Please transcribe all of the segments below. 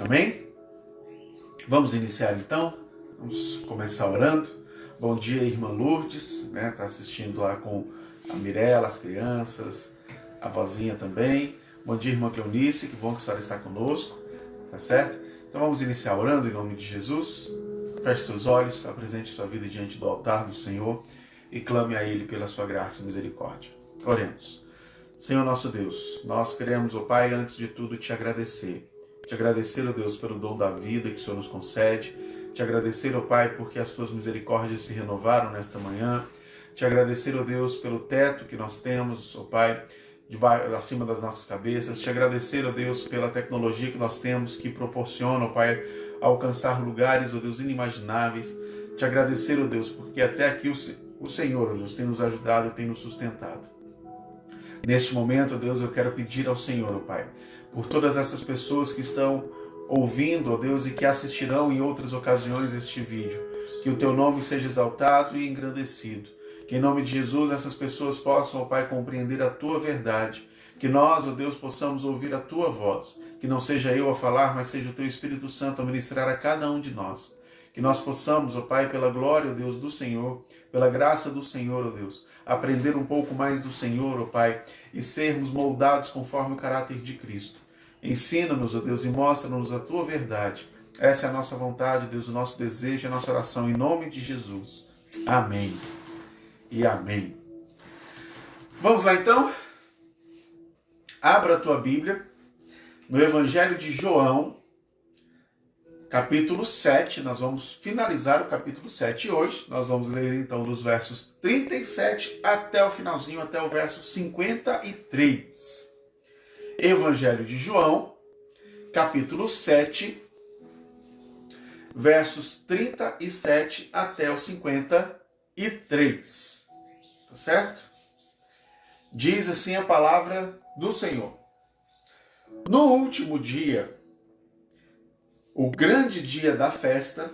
Amém? Vamos iniciar então? Vamos começar orando. Bom dia, irmã Lourdes, né? Está assistindo lá com a Mirella, as crianças, a vozinha também. Bom dia, irmã Cleonice, que bom que a senhora está conosco, tá certo? Então vamos iniciar orando em nome de Jesus. Feche seus olhos, apresente sua vida diante do altar do Senhor e clame a Ele pela sua graça e misericórdia. Oremos. Senhor nosso Deus, nós queremos, ó Pai, antes de tudo te agradecer. Te agradecer, ó Deus, pelo dom da vida que o Senhor nos concede. Te agradecer, ó Pai, porque as tuas misericórdias se renovaram nesta manhã. Te agradecer, ó Deus, pelo teto que nós temos, ó Pai, acima das nossas cabeças. Te agradecer, ó Deus, pela tecnologia que nós temos que proporciona, ó Pai, alcançar lugares, ó Deus, inimagináveis. Te agradecer, ó Deus, porque até aqui o Senhor, ó Deus, tem nos ajudado e tem nos sustentado. Neste momento, ó Deus, eu quero pedir ao Senhor, ó Pai, por todas essas pessoas que estão ouvindo, ó Deus, e que assistirão em outras ocasiões este vídeo, que o Teu nome seja exaltado e engrandecido. Que em nome de Jesus essas pessoas possam, ó Pai, compreender a Tua verdade. Que nós, ó Deus, possamos ouvir a Tua voz. Que não seja eu a falar, mas seja o Teu Espírito Santo a ministrar a cada um de nós. Que nós possamos, ó Pai, pela glória, ó Deus, do Senhor, pela graça do Senhor, ó Deus, aprender um pouco mais do Senhor, ó Pai, e sermos moldados conforme o caráter de Cristo. Ensina-nos, ó Deus, e mostra-nos a Tua verdade. Essa é a nossa vontade, Deus, o nosso desejo, a nossa oração, em nome de Jesus. Amém e amém. Vamos lá, então? Abra a tua Bíblia no Evangelho de João, capítulo 7, nós vamos finalizar o capítulo 7 hoje. Nós vamos ler então dos versos 37 até o finalzinho, até o verso 53. Evangelho de João, capítulo 7, versos 37 até o 53. Tá certo? Diz assim a palavra do Senhor. No último dia, o grande dia da festa,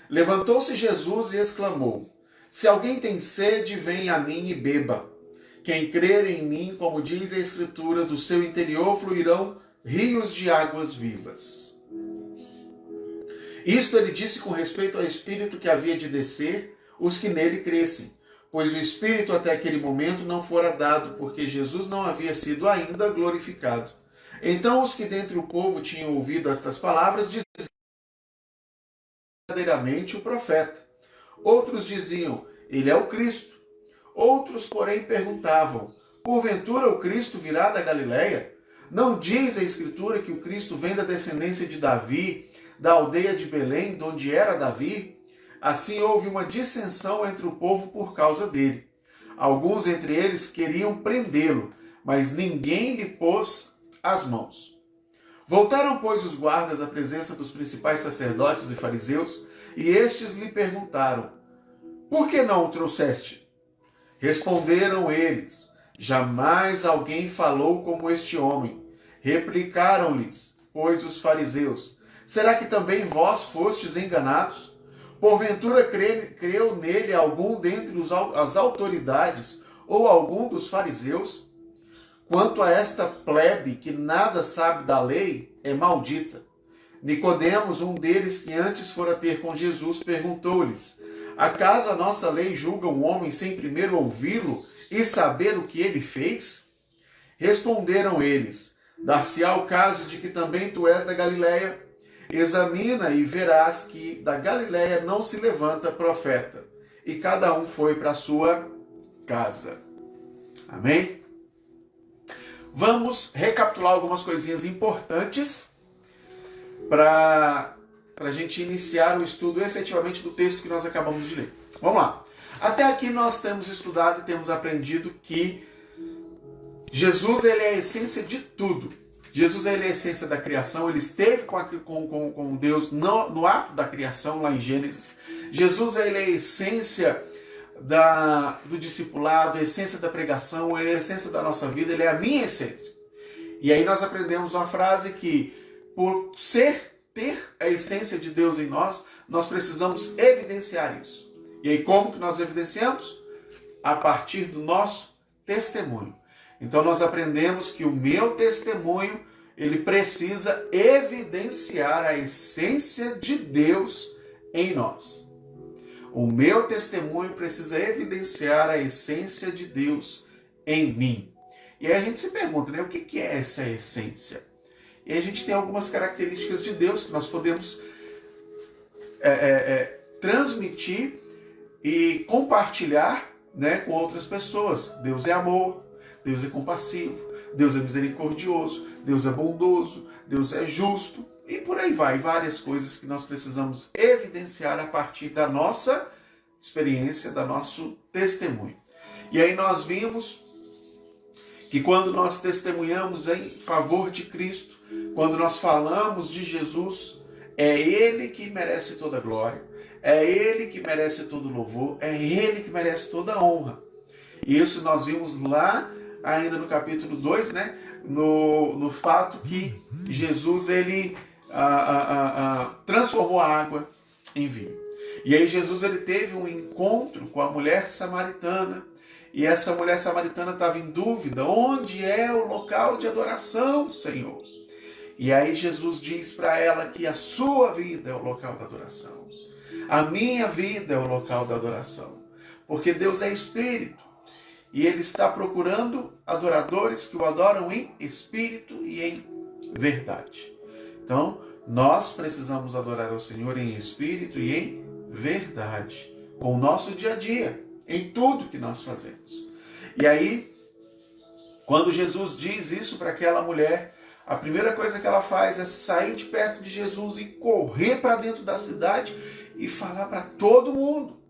levantou-se Jesus e exclamou: Se alguém tem sede, venha a mim e beba. Quem crer em mim, como diz a Escritura, do seu interior fluirão rios de águas vivas. Isto ele disse com respeito ao Espírito que havia de descer os que nele crescem, pois o Espírito até aquele momento não fora dado, porque Jesus não havia sido ainda glorificado. Então os que dentre o povo tinham ouvido estas palavras diziam verdadeiramente o profeta. Outros diziam: ele é o Cristo. Outros, porém, perguntavam: porventura o Cristo virá da Galileia? Não diz a Escritura que o Cristo vem da descendência de Davi, da aldeia de Belém, de onde era Davi? Assim houve uma dissensão entre o povo por causa dele. Alguns entre eles queriam prendê-lo, mas ninguém lhe pôs as mãos. Voltaram, pois, os guardas à presença dos principais sacerdotes e fariseus, e estes lhe perguntaram: por que não o trouxeste? Responderam eles: jamais alguém falou como este homem. Replicaram-lhes, pois, os fariseus: será que também vós fostes enganados? Porventura creu nele algum dentre as autoridades ou algum dos fariseus? Quanto a esta plebe que nada sabe da lei, é maldita. Nicodemos, um deles que antes fora ter com Jesus, perguntou-lhes: acaso a nossa lei julga um homem sem primeiro ouvi-lo e saber o que ele fez? Responderam eles: dar-se-á o caso de que também tu és da Galileia? Examina e verás que da Galileia não se levanta profeta. E cada um foi para a sua casa. Amém? Vamos recapitular algumas coisinhas importantes para a gente iniciar o estudo efetivamente do texto que nós acabamos de ler. Vamos lá. Até aqui nós temos estudado e temos aprendido que Jesus ele é a essência de tudo. Jesus ele é a essência da criação, ele esteve com Deus no ato da criação, lá em Gênesis. Jesus ele é a essência do discipulado, a essência da pregação, ele é a essência da nossa vida, ele é a minha essência. E aí nós aprendemos uma frase que, por ter a essência de Deus em nós, nós precisamos evidenciar isso. E aí como que nós evidenciamos? A partir do nosso testemunho. Então nós aprendemos que o meu testemunho ele precisa evidenciar a essência de Deus em nós. O meu testemunho precisa evidenciar a essência de Deus em mim. E aí a gente se pergunta, né, o que é essa essência? E aí a gente tem algumas características de Deus que nós podemos transmitir e compartilhar, né, com outras pessoas. Deus é amor, Deus é compassivo, Deus é misericordioso, Deus é bondoso, Deus é justo, e por aí vai, várias coisas que nós precisamos evidenciar a partir da nossa experiência, do nosso testemunho. E aí nós vimos que quando nós testemunhamos em favor de Cristo, quando nós falamos de Jesus, é Ele que merece toda a glória, é Ele que merece todo o louvor, é Ele que merece toda a honra. E isso nós vimos lá ainda no capítulo 2, né? No fato que Jesus ele transformou a água em vinho. E aí Jesus ele teve um encontro com a mulher samaritana, e essa mulher samaritana estava em dúvida: onde é o local de adoração, Senhor? E aí Jesus diz para ela que a sua vida é o local da adoração. A minha vida é o local da adoração. Porque Deus é espírito. E Ele está procurando adoradores que o adoram em espírito e em verdade. Então, nós precisamos adorar ao Senhor em espírito e em verdade. Com o nosso dia a dia, em tudo que nós fazemos. E aí, quando Jesus diz isso para aquela mulher, a primeira coisa que ela faz é sair de perto de Jesus e correr para dentro da cidade e falar para todo mundo.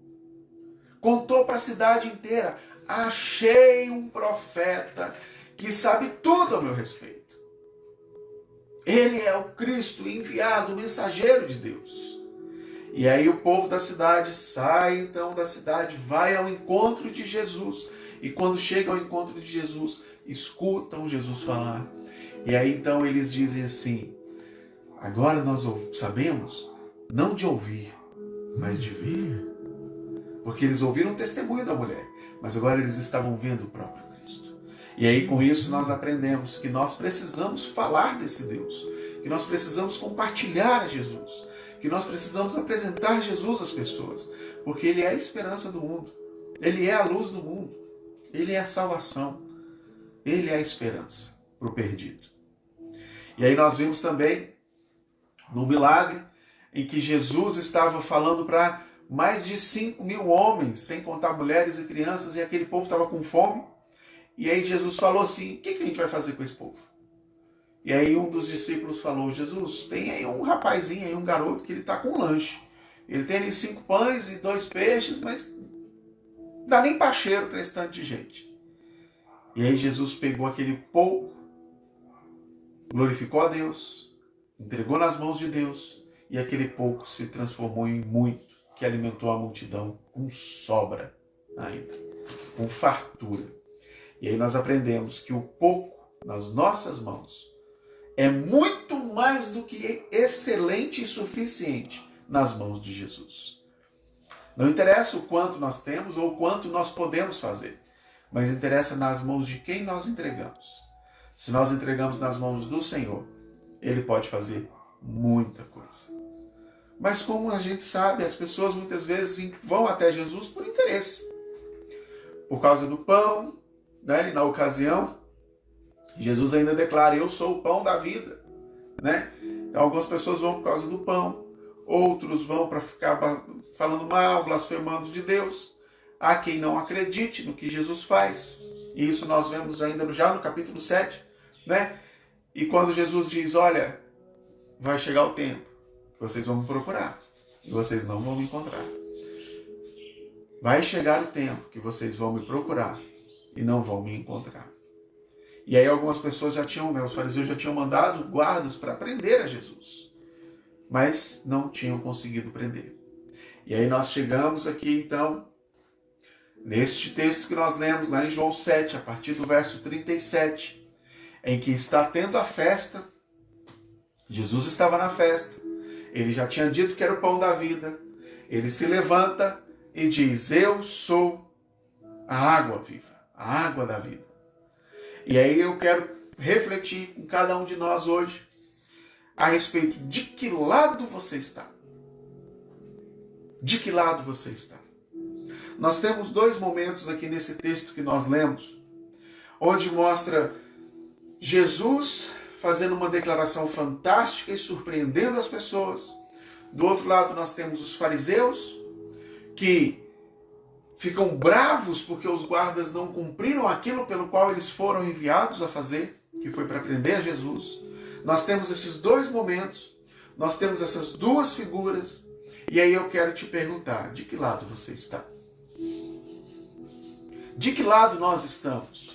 Contou para a cidade inteira: achei um profeta que sabe tudo a meu respeito. Ele é o Cristo enviado, o mensageiro de Deus. E aí o povo da cidade sai então da cidade, vai ao encontro de Jesus. E quando chega ao encontro de Jesus, escutam Jesus falar. E aí então eles dizem assim: agora nós sabemos, não de ouvir, mas de ver. Porque eles ouviram o testemunho da mulher, mas agora eles estavam vendo o próprio Cristo. E aí com isso nós aprendemos que nós precisamos falar desse Deus, que nós precisamos compartilhar Jesus, que nós precisamos apresentar Jesus às pessoas, porque Ele é a esperança do mundo, Ele é a luz do mundo, Ele é a salvação, Ele é a esperança para o perdido. E aí nós vimos também no milagre em que Jesus estava falando para mais de 5.000 homens, sem contar mulheres e crianças, e aquele povo estava com fome. E aí Jesus falou assim: o que a gente vai fazer com esse povo? E aí um dos discípulos falou: Jesus, tem aí um rapazinho, aí um garoto, que ele está com um lanche. Ele tem ali 5 pães e 2 peixes, mas não dá nem para cheiro para esse tanto de gente. E aí Jesus pegou aquele pouco, glorificou a Deus, entregou nas mãos de Deus, e aquele pouco se transformou em muito, que alimentou a multidão com sobra ainda, com fartura. E aí nós aprendemos que o pouco nas nossas mãos é muito mais do que excelente e suficiente nas mãos de Jesus. Não interessa o quanto nós temos ou o quanto nós podemos fazer, mas interessa nas mãos de quem nós entregamos. Se nós entregamos nas mãos do Senhor, Ele pode fazer muita coisa. Mas como a gente sabe, as pessoas muitas vezes vão até Jesus por interesse. Por causa do pão, né? E na ocasião, Jesus ainda declara: eu sou o pão da vida, né? Então algumas pessoas vão por causa do pão, outros vão para ficar falando mal, blasfemando de Deus. Há quem não acredite no que Jesus faz. E isso nós vemos ainda já no capítulo 7, né? E quando Jesus diz: olha, vai chegar o tempo que vocês vão me procurar e vocês não vão me encontrar. Vai chegar o tempo que vocês vão me procurar e não vão me encontrar. E aí algumas pessoas já tinham, né, os fariseus já tinham mandado guardas para prender a Jesus, mas não tinham conseguido prender. E aí nós chegamos aqui então, neste texto que nós lemos lá em João 7, a partir do verso 37, em que está tendo a festa. Jesus estava na festa, ele já tinha dito que era o pão da vida. Ele se levanta e diz: eu sou a água viva, a água da vida. E aí eu quero refletir com cada um de nós hoje a respeito de que lado você está. De que lado você está? Nós temos dois momentos aqui nesse texto que nós lemos, onde mostra Jesus fazendo uma declaração fantástica e surpreendendo as pessoas. Do outro lado nós temos os fariseus, que ficam bravos porque os guardas não cumpriram aquilo pelo qual eles foram enviados a fazer, que foi para prender Jesus. Nós temos esses dois momentos, nós temos essas duas figuras, e aí eu quero te perguntar, de que lado você está? De que lado nós estamos?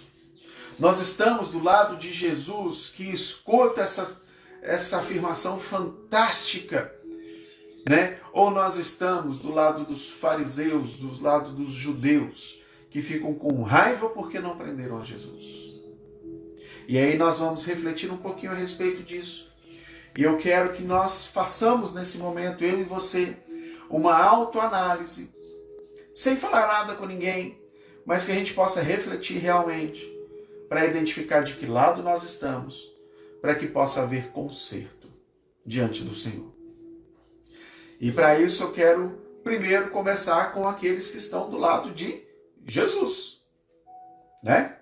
Nós estamos do lado de Jesus, que escuta essa afirmação fantástica, né? Ou nós estamos do lado dos fariseus, do lado dos judeus, que ficam com raiva porque não prenderam a Jesus? E aí nós vamos refletir um pouquinho a respeito disso. E eu quero que nós façamos nesse momento, eu e você, uma autoanálise, sem falar nada com ninguém, mas que a gente possa refletir realmente, para identificar de que lado nós estamos, para que possa haver conserto diante do Senhor. E para isso eu quero primeiro começar com aqueles que estão do lado de Jesus, né?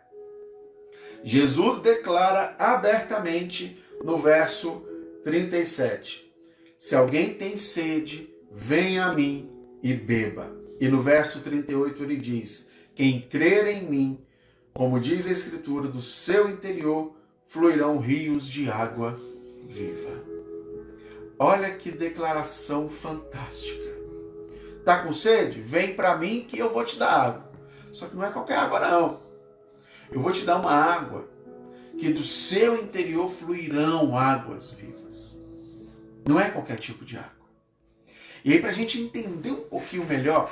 Jesus declara abertamente no verso 37, se alguém tem sede, venha a mim e beba. E no verso 38 ele diz, quem crer em mim, como diz a Escritura, do seu interior fluirão rios de água viva. Olha que declaração fantástica. Tá com sede? Vem para mim que eu vou te dar água. Só que não é qualquer água não. Eu vou te dar uma água que do seu interior fluirão águas vivas. Não é qualquer tipo de água. E aí, para a gente entender um pouquinho melhor,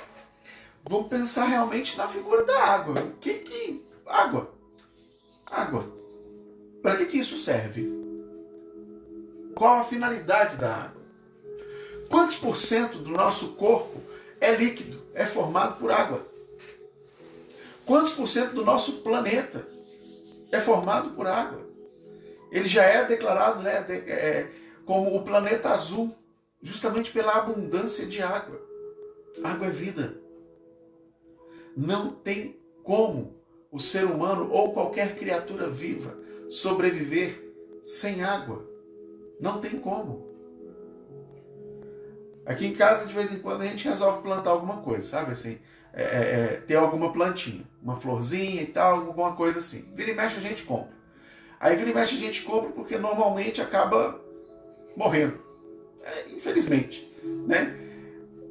vamos pensar realmente na figura da água. O que água? Água. Para que isso serve? Qual a finalidade da água? Quantos por cento do nosso corpo é líquido, é formado por água? Quantos por cento do nosso planeta é formado por água? Ele já é declarado, né, como o planeta azul, justamente pela abundância de água. Água é vida. Não tem como o ser humano ou qualquer criatura viva sobreviver sem água. Não tem como. Aqui em casa, de vez em quando, a gente resolve plantar alguma coisa, sabe? Assim, ter alguma plantinha, uma florzinha e tal, alguma coisa assim. Vira e mexe a gente compra. Aí vira e mexe a gente compra porque normalmente acaba morrendo. Infelizmente, né?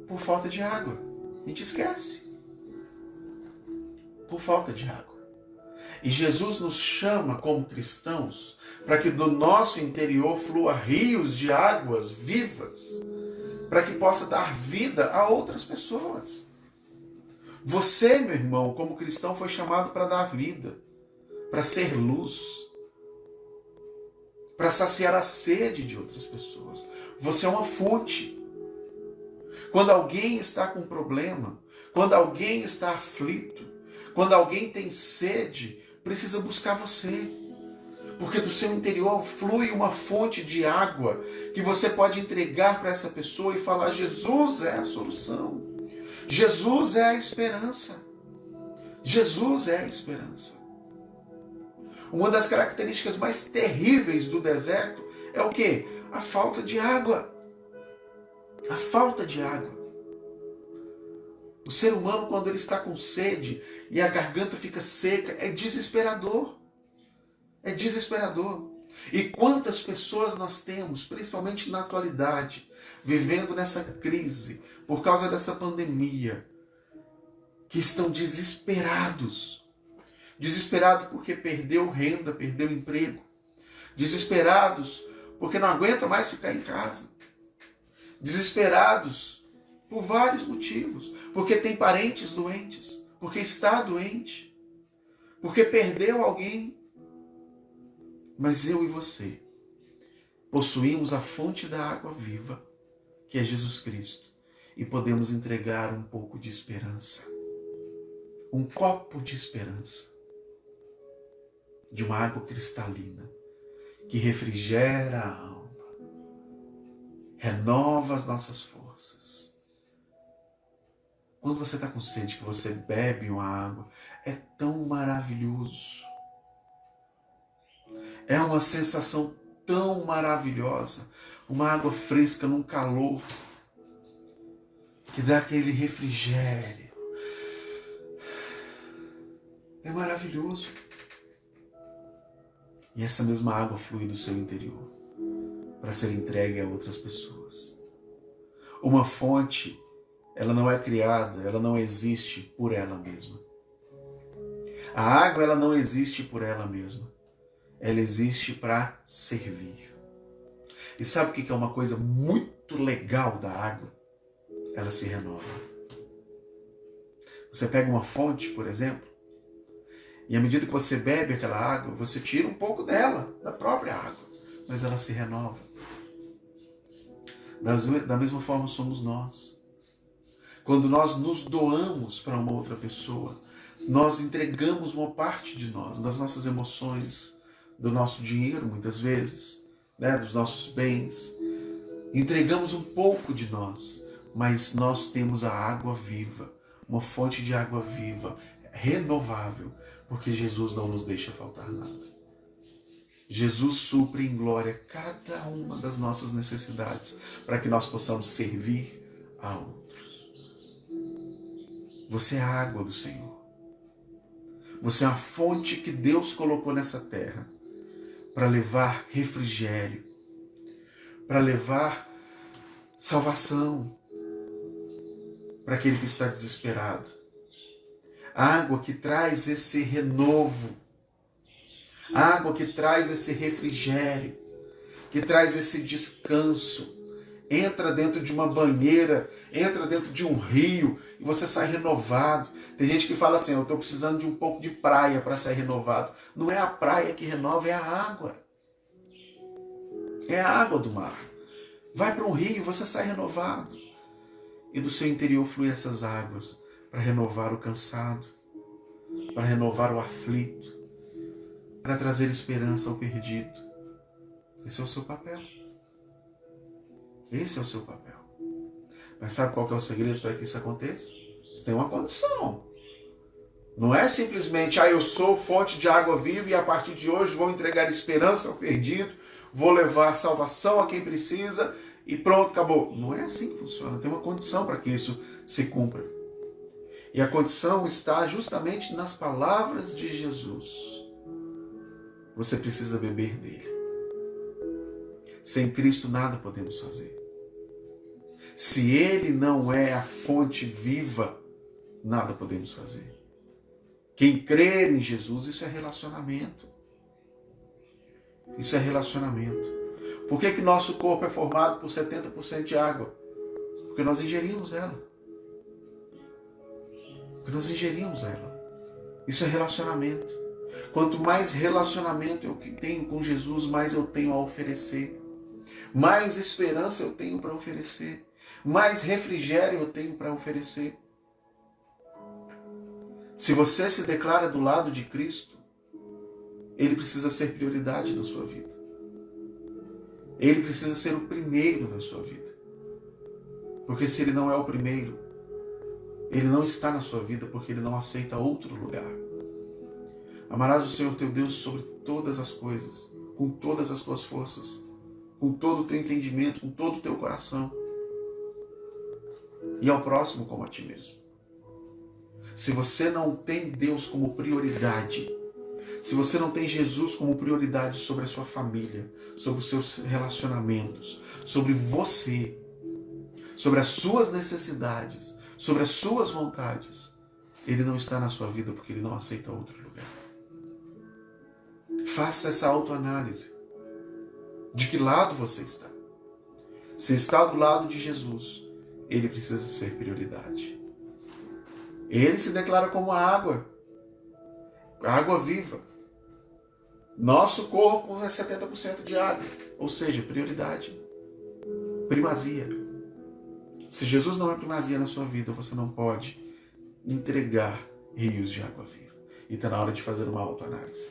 Por falta de água. A gente esquece. Por falta de água. E Jesus nos chama como cristãos para que do nosso interior flua rios de águas vivas, para que possa dar vida a outras pessoas. Você, meu irmão, como cristão, foi chamado para dar vida, para ser luz, para saciar a sede de outras pessoas. Você é uma fonte. Quando alguém está com problema, quando alguém está aflito, quando alguém tem sede, precisa buscar você. Porque do seu interior flui uma fonte de água que você pode entregar para essa pessoa e falar, Jesus é a solução. Jesus é a esperança. Jesus é a esperança. Uma das características mais terríveis do deserto é o quê? A falta de água. A falta de água. O ser humano, quando ele está com sede e a garganta fica seca, é desesperador. É desesperador. E quantas pessoas nós temos, principalmente na atualidade, vivendo nessa crise, por causa dessa pandemia, que estão desesperados. Desesperados porque perdeu renda, perdeu emprego. Desesperados porque não aguenta mais ficar em casa. Desesperados por vários motivos. Porque tem parentes doentes, porque está doente, porque perdeu alguém. Mas eu e você possuímos a fonte da água viva, que é Jesus Cristo, e podemos entregar um pouco de esperança, um copo de esperança. de uma água cristalina que refrigera a alma, renova as nossas forças. Quando você está com sede, que você bebe uma água, é tão maravilhoso. É uma sensação tão maravilhosa. Uma água fresca num calor que dá aquele refrigério. É maravilhoso. E essa mesma água flui do seu interior para ser entregue a outras pessoas. Uma fonte, ela não é criada, ela não existe por ela mesma. A água, ela não existe por ela mesma. Ela existe para servir. E sabe o que é uma coisa muito legal da água? Ela se renova. Você pega uma fonte, por exemplo, e à medida que você bebe aquela água, você tira um pouco dela, da própria água, mas ela se renova. Da mesma forma somos nós. Quando nós nos doamos para uma outra pessoa, nós entregamos uma parte de nós, das nossas emoções, do nosso dinheiro, muitas vezes, dos nossos bens. Entregamos um pouco de nós, mas nós temos a água viva, uma fonte de água viva, renovável, porque Jesus não nos deixa faltar nada. Jesus supre em glória cada uma das nossas necessidades, para que nós possamos servir a outros. Você é a água do Senhor. Você é a fonte que Deus colocou nessa terra para levar refrigério, para levar salvação para aquele que está desesperado. Água que traz esse renovo, água que traz esse refrigério, que traz esse descanso. Entra dentro de uma banheira, entra dentro de um rio e você sai renovado. Tem gente que fala assim, eu estou precisando de um pouco de praia para sair renovado. Não é a praia que renova, é a água. É a água do mar. Vai para um rio e você sai renovado. E do seu interior flui essas águas para renovar o cansado, para renovar o aflito, para trazer esperança ao perdido. Esse é o seu papel. Esse é o seu papel. Mas sabe qual que é o segredo para que isso aconteça? Você tem uma condição. Não é simplesmente, eu sou fonte de água viva e a partir de hoje vou entregar esperança ao perdido, vou levar salvação a quem precisa e pronto, acabou. Não é assim que funciona. Tem uma condição para que isso se cumpra. E a condição está justamente nas palavras de Jesus. Você precisa beber dele. Sem Cristo nada podemos fazer. Se ele não é a fonte viva, nada podemos fazer. Quem crer em Jesus, isso é relacionamento. Isso é relacionamento. Por que nosso corpo é formado por 70% de água? Porque nós ingerimos ela. Porque nós ingerimos ela. Isso é relacionamento. Quanto mais relacionamento eu tenho com Jesus, mais eu tenho a oferecer. Mais esperança eu tenho para oferecer. Mais refrigério eu tenho para oferecer. Se você se declara do lado de Cristo, ele precisa ser prioridade na sua vida. Ele precisa ser o primeiro na sua vida. Porque se ele não é o primeiro, ele não está na sua vida porque ele não aceita outro lugar. Amarás o Senhor teu Deus sobre todas as coisas, com todas as tuas forças, com todo o teu entendimento, com todo o teu coração. E ao próximo como a ti mesmo. Se você não tem Deus como prioridade, se você não tem Jesus como prioridade sobre a sua família, sobre os seus relacionamentos, sobre você, sobre as suas necessidades, sobre as suas vontades, ele não está na sua vida porque ele não aceita outro lugar. Faça essa autoanálise. De que lado você está? Se está do lado de Jesus, ele precisa ser prioridade. Ele se declara como a água viva. Nosso corpo é 70% de água, ou seja, prioridade, primazia. Se Jesus não é primazia na sua vida, você não pode entregar rios de água viva. E está na hora de fazer uma autoanálise.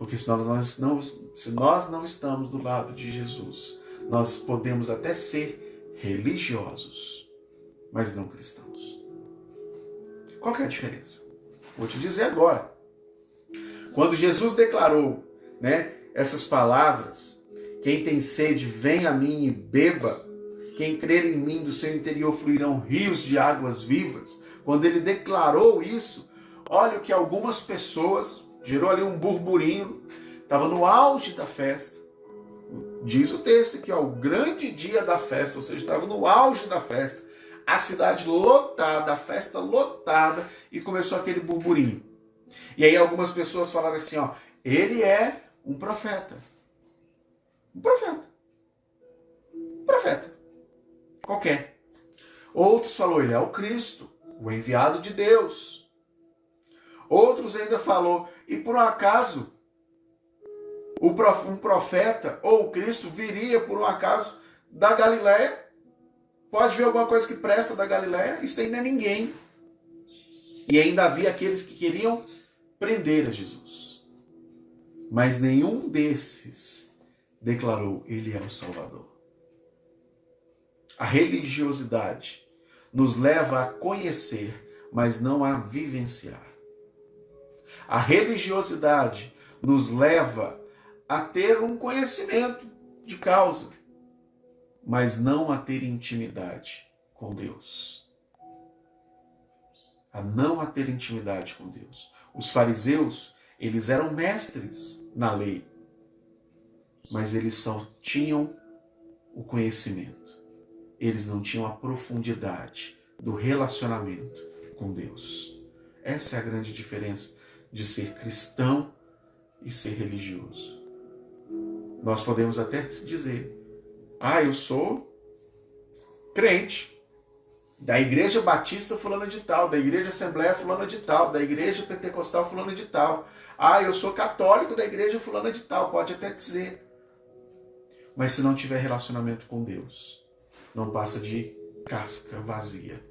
Porque se nós não estamos do lado de Jesus, nós podemos até ser religiosos, mas não cristãos. Qual que é a diferença? Vou te dizer agora. Quando Jesus declarou, essas palavras, quem tem sede, vem a mim e beba. Quem crer em mim, do seu interior fluirão rios de águas vivas. Quando ele declarou isso, olha o que algumas pessoas, gerou ali um burburinho, estava no auge da festa. Diz o texto aqui, o grande dia da festa, ou seja, estava no auge da festa. A cidade lotada, a festa lotada, e começou aquele burburinho. E aí algumas pessoas falaram assim, ele é um profeta. Um profeta. Um profeta. Qualquer. Outros falaram, ele é o Cristo, o enviado de Deus. Outros ainda falou, e por um acaso, um profeta ou o Cristo viria por um acaso da Galileia? Pode ver alguma coisa que presta da Galileia? Isso aí não é ninguém. E ainda havia aqueles que queriam prender a Jesus. Mas nenhum desses declarou, ele é o Salvador. A religiosidade nos leva a conhecer, mas não a vivenciar. A religiosidade nos leva a ter um conhecimento de causa, mas não a ter intimidade com Deus. A não a ter intimidade com Deus. Os fariseus, eles eram mestres na lei, mas eles só tinham o conhecimento. Eles não tinham a profundidade do relacionamento com Deus. Essa é a grande diferença de ser cristão e ser religioso. Nós podemos até dizer, eu sou crente, da igreja batista fulana de tal, da igreja assembleia fulana de tal, da igreja pentecostal fulana de tal. Eu sou católico da igreja fulana de tal, pode até dizer. Mas se não tiver relacionamento com Deus, não passa de casca vazia,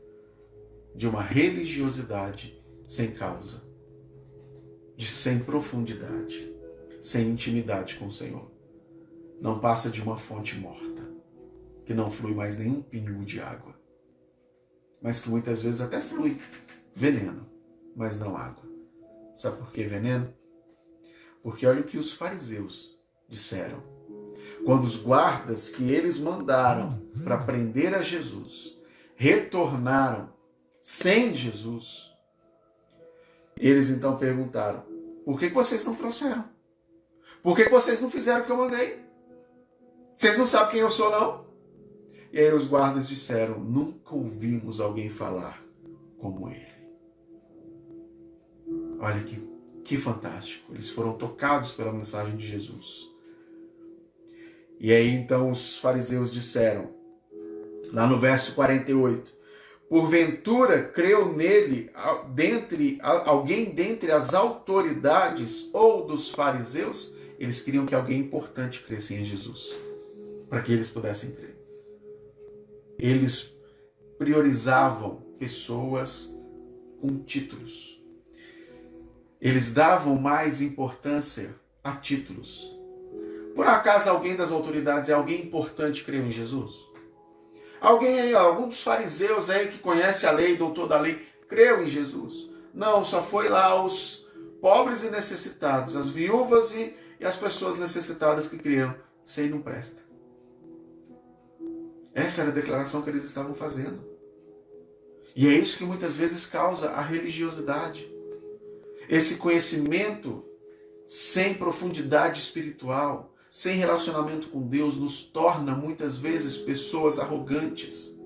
de uma religiosidade sem causa, sem profundidade, sem intimidade com o Senhor. Não passa de uma fonte morta, que não flui mais nenhum pingo de água, mas que muitas vezes até flui veneno, mas não água. Sabe por que veneno? Porque olha o que os fariseus disseram. Quando os guardas que eles mandaram para prender a Jesus retornaram sem Jesus, eles então perguntaram, por que vocês não trouxeram? Por que vocês não fizeram o que eu mandei? Vocês não sabem quem eu sou, não? E aí os guardas disseram, nunca ouvimos alguém falar como ele. Olha que fantástico. Eles foram tocados pela mensagem de Jesus. E aí então os fariseus disseram, lá no verso 48, porventura creu nele alguém dentre as autoridades ou dos fariseus? Eles queriam que alguém importante cresça em Jesus, para que eles pudessem crer. Eles priorizavam pessoas com títulos. Eles davam mais importância a títulos. Por acaso alguém das autoridades, alguém importante creu em Jesus? Alguém aí, algum dos fariseus aí que conhece a lei, doutor da lei, creu em Jesus? Não, só foi lá os pobres e necessitados, as viúvas e as pessoas necessitadas que creram. Isso aí não presta. Essa era a declaração que eles estavam fazendo. E é isso que muitas vezes causa a religiosidade. Esse conhecimento sem profundidade espiritual, sem relacionamento com Deus, nos torna muitas vezes pessoas arrogantes.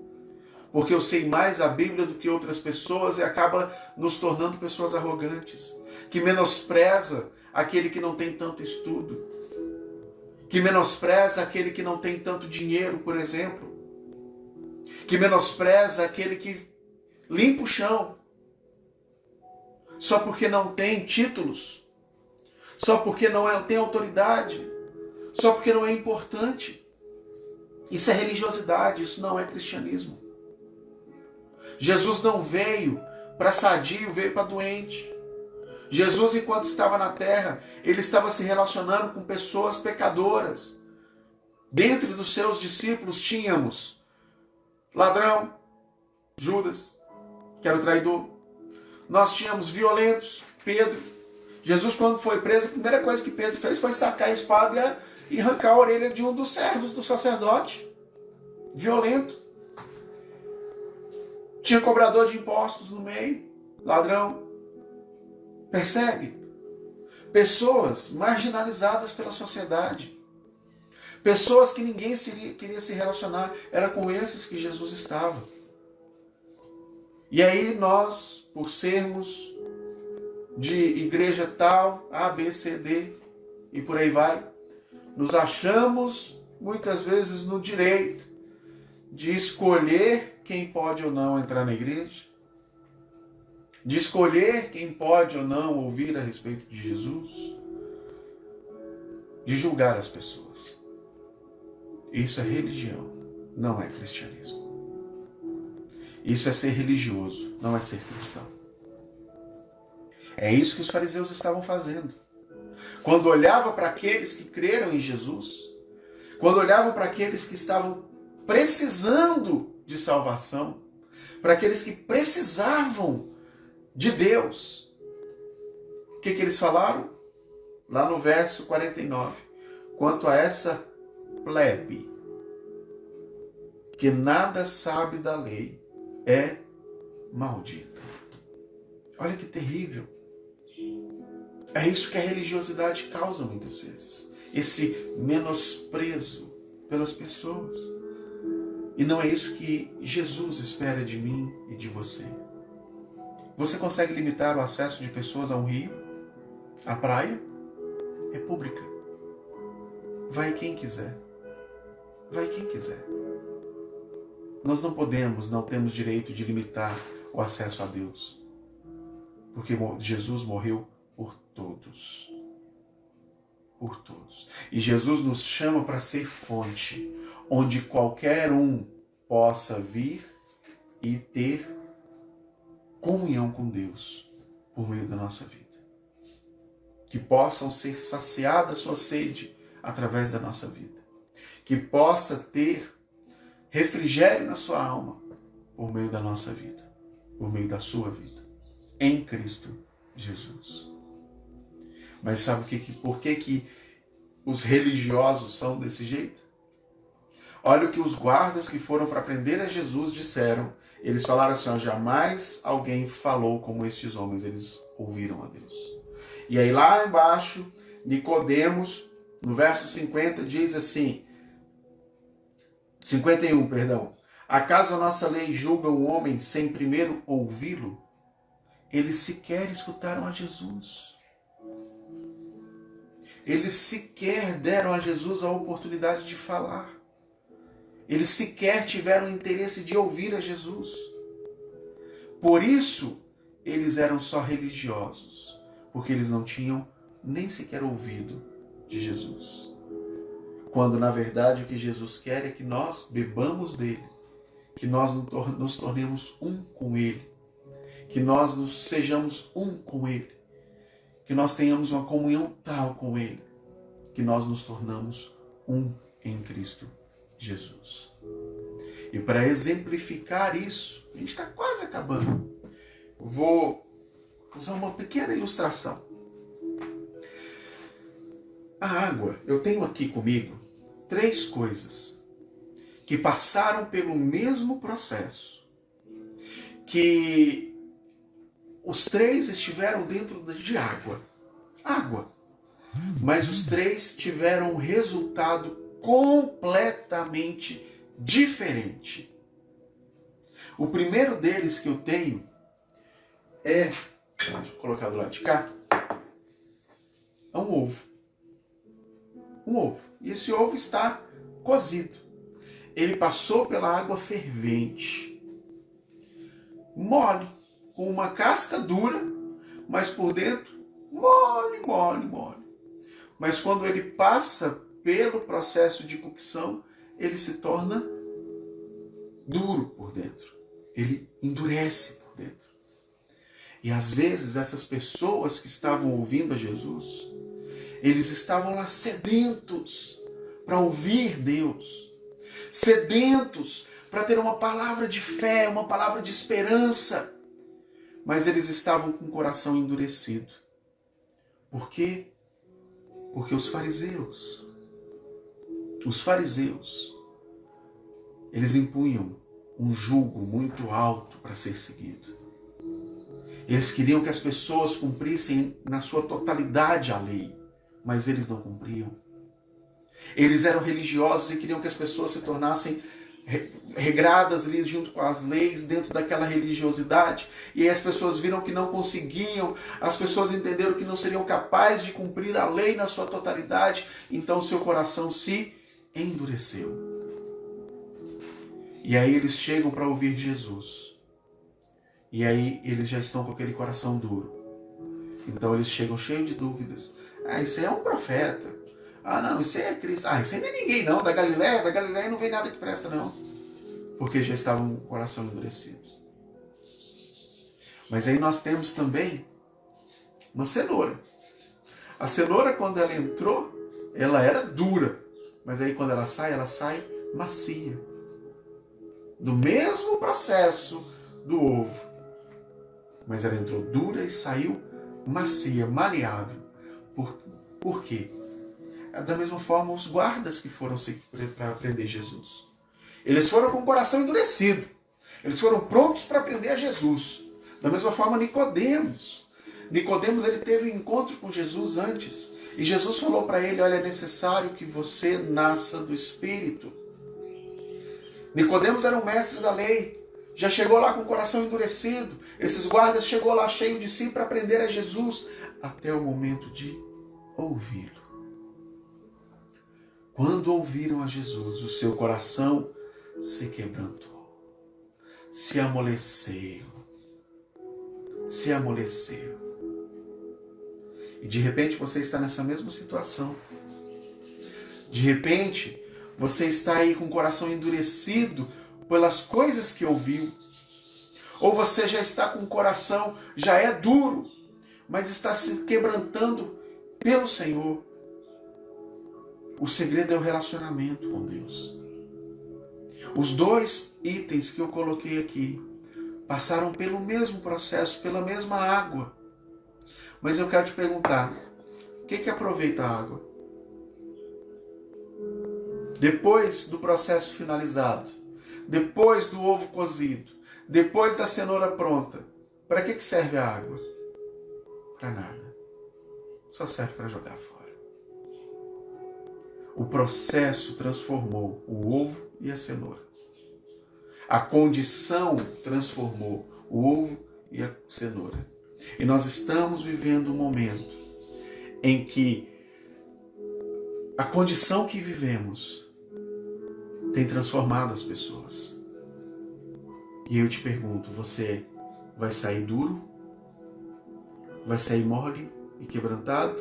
Porque eu sei mais a Bíblia do que outras pessoas e acaba nos tornando pessoas arrogantes. Que menospreza aquele que não tem tanto estudo. Que menospreza aquele que não tem tanto dinheiro, por exemplo. Que menospreza aquele que limpa o chão. Só porque não tem títulos. Só porque não tem autoridade. Só porque não é importante. Isso é religiosidade, isso não é cristianismo. Jesus não veio para sadio, veio para doente. Jesus, enquanto estava na terra, ele estava se relacionando com pessoas pecadoras. Dentre dos seus discípulos tínhamos ladrão, Judas, que era o traidor. Nós tínhamos violentos, Pedro. Jesus, quando foi preso, a primeira coisa que Pedro fez foi sacar a espada e arrancar a orelha de um dos servos do sacerdote. Violento. Tinha cobrador de impostos no meio, ladrão. Percebe? Pessoas marginalizadas pela sociedade. Pessoas que ninguém queria se relacionar. Era com esses que Jesus estava. E aí nós, por sermos de igreja tal, A, B, C, D, e por aí vai, nos achamos muitas vezes no direito de escolher quem pode ou não entrar na igreja, de escolher quem pode ou não ouvir a respeito de Jesus, de julgar as pessoas. Isso é religião, não é cristianismo. Isso é ser religioso, não é ser cristão. É isso que os fariseus estavam fazendo. Quando olhavam para aqueles que creram em Jesus, quando olhavam para aqueles que estavam precisando de salvação, para aqueles que precisavam de Deus, o que eles falaram? Lá no verso 49. Quanto a essa plebe, que nada sabe da lei, é maldita. Olha que terrível. É isso que a religiosidade causa muitas vezes. Esse menosprezo pelas pessoas. E não é isso que Jesus espera de mim e de você. Você consegue limitar o acesso de pessoas a um rio? A praia? É pública. Vai quem quiser. Vai quem quiser. Nós não podemos, não temos direito de limitar o acesso a Deus. Porque Jesus morreu por todos. Por todos. E Jesus nos chama para ser fonte, onde qualquer um possa vir e ter comunhão com Deus por meio da nossa vida. Que possam ser saciada a sua sede através da nossa vida. Que possa ter refrigério na sua alma por meio da nossa vida, por meio da sua vida, em Cristo Jesus. Mas sabe por que os religiosos são desse jeito? Olha o que os guardas que foram para prender a Jesus disseram. Eles falaram assim, jamais alguém falou como estes homens, eles ouviram a Deus. E aí lá embaixo, Nicodemos, no verso 50, diz assim, 51, perdão. Acaso a nossa lei julga um homem sem primeiro ouvi-lo? Eles sequer escutaram a Jesus. Eles sequer deram a Jesus a oportunidade de falar. Eles sequer tiveram interesse de ouvir a Jesus. Por isso, eles eram só religiosos, porque eles não tinham nem sequer ouvido de Jesus. Quando, na verdade, o que Jesus quer é que nós bebamos dele, que nós nos tornemos um com ele, que nós sejamos um com ele, que nós tenhamos uma comunhão tal com ele, que nós nos tornamos um em Cristo Jesus. E para exemplificar isso, a gente está quase acabando. Vou usar uma pequena ilustração. A água, eu tenho aqui comigo 3 coisas que passaram pelo mesmo processo, que os 3 estiveram dentro de água, mas os 3 tiveram um resultado completamente diferente. O primeiro deles que eu tenho é, deixa eu colocar do lado de cá, é um ovo. Um ovo. E esse ovo está cozido. Ele passou pela água fervente. Mole. Com uma casca dura, mas por dentro, mole. Mas quando ele passa pelo processo de cocção, ele se torna duro por dentro. Ele endurece por dentro. E às vezes essas pessoas que estavam ouvindo a Jesus, eles estavam lá sedentos para ouvir Deus, sedentos para ter uma palavra de fé, uma palavra de esperança, mas eles estavam com o coração endurecido. Por quê? Porque os fariseus, eles impunham um jugo muito alto para ser seguido. Eles queriam que as pessoas cumprissem na sua totalidade a lei, mas eles não cumpriam. Eles eram religiosos e queriam que as pessoas se tornassem regradas ali junto com as leis dentro daquela religiosidade. E aí as pessoas viram que não conseguiam, as pessoas entenderam que não seriam capazes de cumprir a lei na sua totalidade, então seu coração se endureceu. E aí eles chegam para ouvir Jesus. E aí eles já estão com aquele coração duro. Então eles chegam cheios de dúvidas. Ah, isso aí é um profeta. Ah, não, isso aí é Cristo. Ah, isso aí não é ninguém não, da Galileia não vem nada que presta não. Porque já estavam com o coração endurecido. Mas aí nós temos também uma cenoura. A cenoura, quando ela entrou, ela era dura. Mas aí quando ela sai macia. Do mesmo processo do ovo. Mas ela entrou dura e saiu macia, maleável. Por quê? Da mesma forma, os guardas que foram para prender Jesus. Eles foram com o coração endurecido. Eles foram prontos para prender a Jesus. Da mesma forma, Nicodemos. Nicodemos, ele teve um encontro com Jesus antes. E Jesus falou para ele, olha, é necessário que você nasça do Espírito. Nicodemos era um mestre da lei. Já chegou lá com o coração endurecido. Esses guardas chegou lá cheio de si para prender a Jesus. Até o momento de ouvi-lo. Quando ouviram a Jesus, o seu coração se quebrantou. Se amoleceu. E de repente você está nessa mesma situação. De repente você está aí com o coração endurecido pelas coisas que ouviu. Ou você já está com o coração, já é duro, mas está se quebrantando pelo Senhor. O segredo é o relacionamento com Deus. Os dois itens que eu coloquei aqui passaram pelo mesmo processo, pela mesma água. Mas eu quero te perguntar, o que aproveita a água? Depois do processo finalizado, depois do ovo cozido, depois da cenoura pronta, para que serve a água? Para nada. Só serve para jogar fora. O processo transformou o ovo e a cenoura. A condição transformou o ovo e a cenoura. E nós estamos vivendo um momento em que a condição que vivemos tem transformado as pessoas. E eu te pergunto, você vai sair duro? Vai sair mole e quebrantado?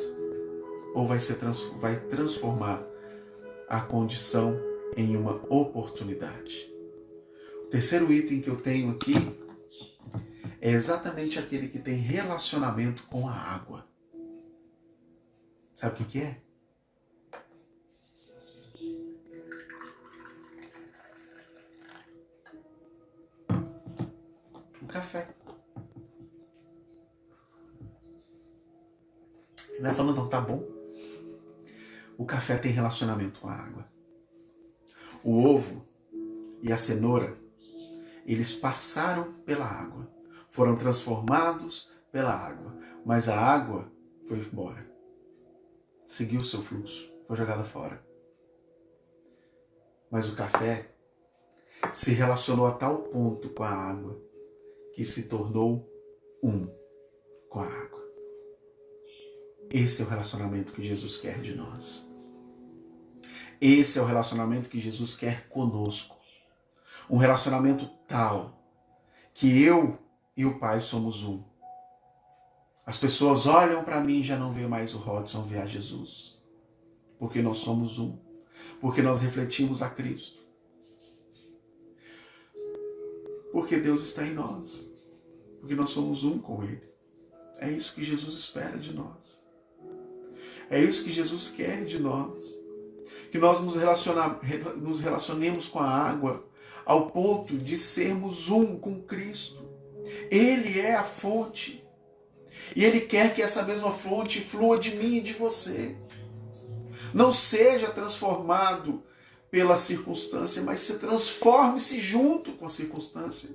Ou vai transformar a condição em uma oportunidade? O terceiro item que eu tenho aqui é exatamente aquele que tem relacionamento com a água. Sabe o que é? O café. Você vai falando, não, tá bom? O café tem relacionamento com a água. O ovo e a cenoura, eles passaram pela água. Foram transformados pela água. Mas a água foi embora. Seguiu o seu fluxo. Foi jogada fora. Mas o café se relacionou a tal ponto com a água que se tornou um com a água. Esse é o relacionamento que Jesus quer de nós. Esse é o relacionamento que Jesus quer conosco. Um relacionamento tal que eu e o Pai somos um. As pessoas olham para mim e já não vê mais o Rodson, vê a Jesus. Porque nós somos um. Porque nós refletimos a Cristo. Porque Deus está em nós. Porque nós somos um com Ele. É isso que Jesus espera de nós. É isso que Jesus quer de nós. Que nós nos relacionemos com a água ao ponto de sermos um com Cristo. Ele é a fonte. E Ele quer que essa mesma fonte flua de mim e de você. Não seja transformado pela circunstância, mas se transforme-se junto com a circunstância.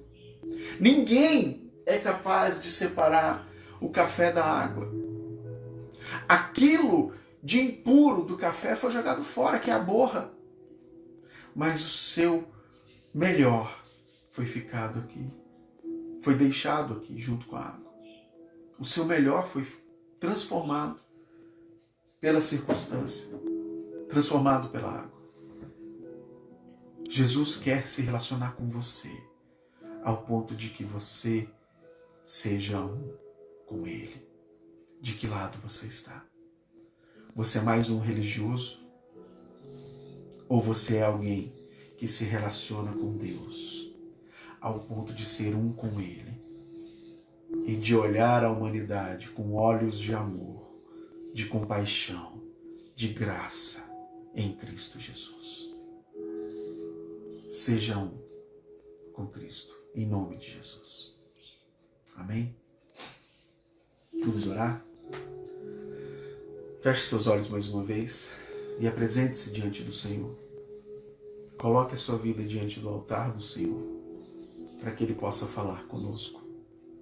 Ninguém é capaz de separar o café da água. Aquilo de impuro do café foi jogado fora, que é a borra. Mas o seu melhor foi ficado aqui. Foi deixado aqui junto com a água. O seu melhor foi transformado pela circunstância, transformado pela água. Jesus quer se relacionar com você ao ponto de que você seja um com Ele. De que lado você está? Você é mais um religioso? Ou você é alguém que se relaciona com Deus ao ponto de ser um com Ele e de olhar a humanidade com olhos de amor, de compaixão, de graça em Cristo Jesus? Seja um com Cristo, em nome de Jesus. Amém? Vamos orar? Feche seus olhos mais uma vez e apresente-se diante do Senhor. Coloque a sua vida diante do altar do Senhor, para que Ele possa falar conosco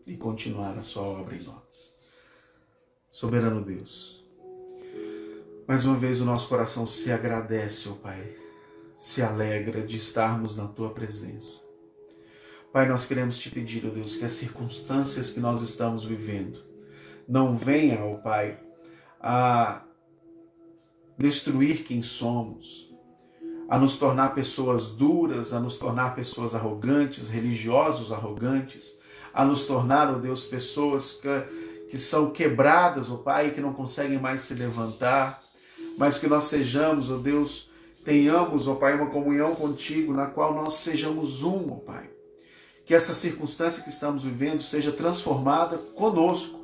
e continuar a sua obra em nós. Soberano Deus, mais uma vez o nosso coração se agradece, ó Pai, se alegra de estarmos na Tua presença. Pai, nós queremos Te pedir, ó Deus, que as circunstâncias que nós estamos vivendo não venham, ó Pai, a destruir quem somos, a nos tornar pessoas duras, a nos tornar pessoas arrogantes, religiosos arrogantes, a nos tornar, ó Deus, pessoas que são quebradas, ó Pai, que não conseguem mais se levantar, mas que nós sejamos, ó Deus, tenhamos, ó Pai, uma comunhão contigo, na qual nós sejamos um, ó Pai. Que essa circunstância que estamos vivendo seja transformada conosco,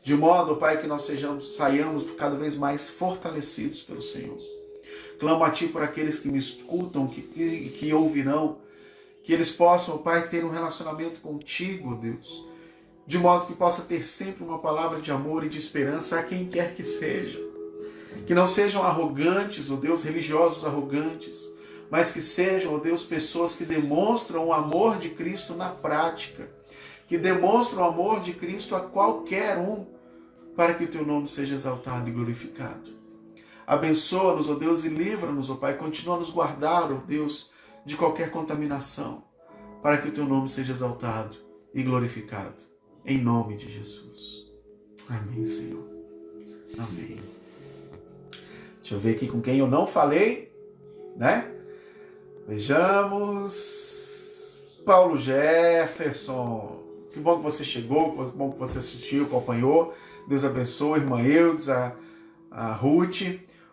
de modo, ó Pai, que nós saiamos cada vez mais fortalecidos pelo Senhor. Clamo a Ti por aqueles que me escutam, que ouvirão, que eles possam, ó Pai, ter um relacionamento contigo, ó Deus, de modo que possa ter sempre uma palavra de amor e de esperança a quem quer que seja. Que não sejam arrogantes, ó Deus, religiosos arrogantes, mas que sejam, ó Deus, pessoas que demonstram o amor de Cristo na prática, que demonstram o amor de Cristo a qualquer um, para que o Teu nome seja exaltado e glorificado. Abençoa-nos, ó Deus, e livra-nos, ó Pai, continua a nos guardar, ó Deus, de qualquer contaminação, para que o Teu nome seja exaltado e glorificado, em nome de Jesus. Amém, Senhor. Amém. Deixa eu ver aqui com quem eu não falei, né? Vejamos. Paulo Jefferson. Que bom que você chegou, que bom que você assistiu, acompanhou. Deus abençoe, irmã Eudes, a Ruth.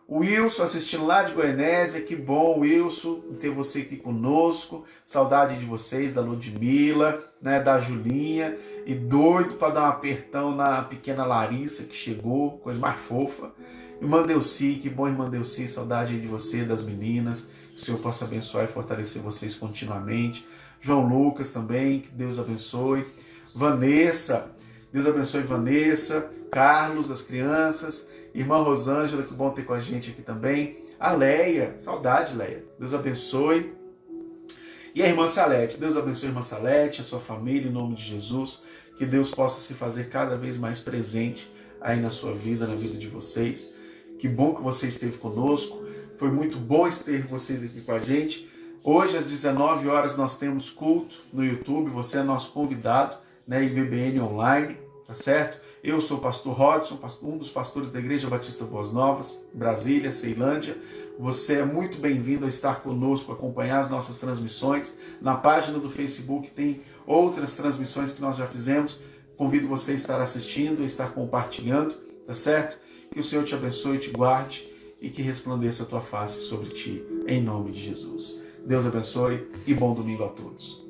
O Wilson assistindo lá de Goianésia, que bom, Wilson, ter você aqui conosco. Saudade de vocês, da Ludmila, né, da Julinha. E doido para dar um apertão na pequena Larissa, que chegou, coisa mais fofa. Irmã Delci, que bom, irmã Delci, saudade aí de você, das meninas. Que o Senhor possa abençoar e fortalecer vocês continuamente. João Lucas também, que Deus abençoe. Vanessa, Deus abençoe Vanessa. Carlos, as crianças. Irmã Rosângela, que bom ter com a gente aqui também. A Leia, saudade, Leia. Deus abençoe. E a irmã Salete, Deus abençoe a irmã Salete, a sua família, em nome de Jesus. Que Deus possa se fazer cada vez mais presente aí na sua vida, na vida de vocês. Que bom que você esteve conosco. Foi muito bom ter vocês aqui com a gente. Hoje, às 19 horas, nós temos culto no YouTube. Você é nosso convidado, né, IBBN Online, tá certo? Eu sou o pastor Rodson, um dos pastores da Igreja Batista Boas Novas, Brasília, Ceilândia. Você é muito bem-vindo a estar conosco, acompanhar as nossas transmissões. Na página do Facebook tem outras transmissões que nós já fizemos. Convido você a estar assistindo, a estar compartilhando, tá certo? Que o Senhor te abençoe, te guarde e que resplandeça a tua face sobre ti, em nome de Jesus. Deus abençoe e bom domingo a todos.